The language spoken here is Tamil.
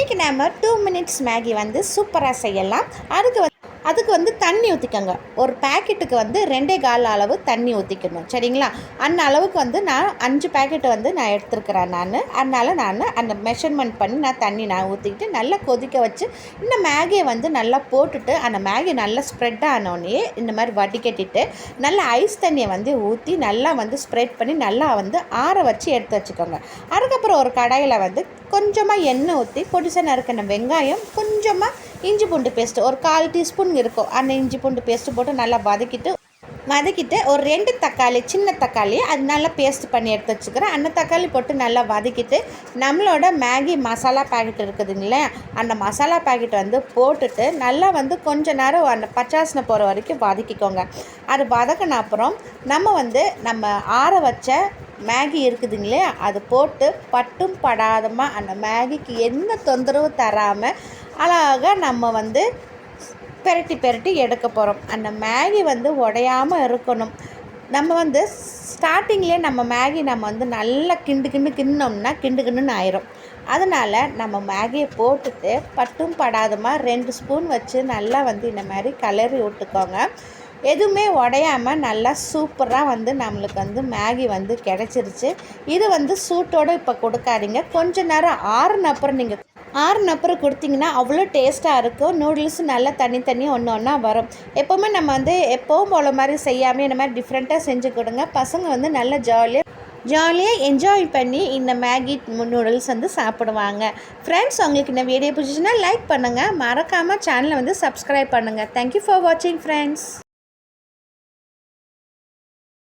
இன்றைக்கி நம்ம 2 மினிட்ஸ் மேகி வந்து சூப்பராக செய்யலாம். அதுக்கு வந்து தண்ணி ஊற்றிக்கோங்க. ஒரு பேக்கெட்டுக்கு வந்து 2.25 அளவு தண்ணி ஊற்றிக்கணும், சரிங்களா? அந்த அளவுக்கு வந்து நான் 5 பேக்கெட்டு வந்து நான் எடுத்துருக்கிறேன் அதனால் நான் அந்த மெஷர்மெண்ட் பண்ணி தண்ணி ஊற்றிக்கிட்டு நல்லா கொதிக்க வச்சு இந்த மேகியை வந்து நல்லா போட்டுட்டு அந்த மேகி நல்லா ஸ்ப்ரெட் ஆனோடனே இந்த மாதிரி வடிகட்டிட்டு நல்லா ஐஸ் தண்ணியை வந்து ஊற்றி நல்லா வந்து ஸ்ப்ரெட் பண்ணி நல்லா வந்து ஆற வச்சு எடுத்து வச்சுக்கோங்க. அதுக்கப்புறம் ஒரு கடாயில் வந்து கொஞ்சமாக எண்ணெய் ஊற்றி பொடிசாக நறுக்கின வெங்காயம், கொஞ்சமாக இஞ்சி பூண்டு பேஸ்ட்டு ஒரு 1/4 டீஸ்பூன் இருக்கும், அந்த இஞ்சி பூண்டு பேஸ்ட்டு போட்டு நல்லா வதக்கிட்டு ஒரு 2 தக்காளி, சின்ன தக்காளி அது நல்லா பேஸ்ட் பண்ணி எடுத்து வச்சுக்கிறேன். அந்த தக்காளி போட்டு நல்லா வதக்கிட்டு நம்மளோட மேகி மசாலா பேக்கெட் இருக்குதுங்களே, அந்த மசாலா பேக்கெட் வந்து போட்டுட்டு நல்லா வந்து கொஞ்ச நேரம் அந்த பச்சாசனை போகிற வரைக்கும் வதக்கிக்கோங்க. அது வதக்கின அப்புறம் நம்ம ஆற வச்ச மேகி இருக்குதுங்களே, அது போட்டு பட்டும் படாதமாக அந்த மேகிக்கு எந்த தொந்தரவும் தராமல் அழகாக நம்ம வந்து பெரட்டி எடுக்க போகிறோம். அந்த மேகி வந்து உடையாமல் இருக்கணும். நம்ம வந்து ஸ்டார்டிங்லேயே நம்ம மேகி வந்து நல்லா கிண்டுனோம்னா கிண்டுன்னு ஆயிரும். அதனால் நம்ம மேகியை போட்டுட்டு பட்டும் படாதமாக 2 ஸ்பூன் வச்சு நல்லா வந்து இந்த மாதிரி கிளறி விட்டுக்கோங்க. எதுவுமே உடையாமல் நல்லா சூப்பராக வந்து நம்மளுக்கு வந்து மேகி வந்து கிடச்சிருச்சு. இது வந்து சூட்டோடு இப்போ கொடுக்காதீங்க, கொஞ்ச நேரம் ஆறுன அப்புறம் கொடுத்திங்கன்னா அவ்வளோ டேஸ்ட்டாக இருக்கும். நூடுல்ஸ் நல்லா தனித்தனியாக ஒன்று வரும். எப்போவுமே நம்ம வந்து எப்போவும் போல மாதிரி செய்யாமல் இந்த மாதிரி டிஃப்ரெண்ட்டாக செஞ்சு கொடுங்க. பசங்க வந்து நல்லா ஜாலியாக என்ஜாய் பண்ணி இந்த மேகி நூடுல்ஸ் வந்து சாப்பிடுவாங்க. ஃப்ரெண்ட்ஸ், உங்களுக்கு இந்த வீடியோ பிடிச்சிச்சுன்னா லைக் பண்ணுங்கள், மறக்காமல் சேனலை வந்து சப்ஸ்கிரைப் பண்ணுங்கள். தேங்க்யூ ஃபார் வாட்சிங் ஃப்ரெண்ட்ஸ்.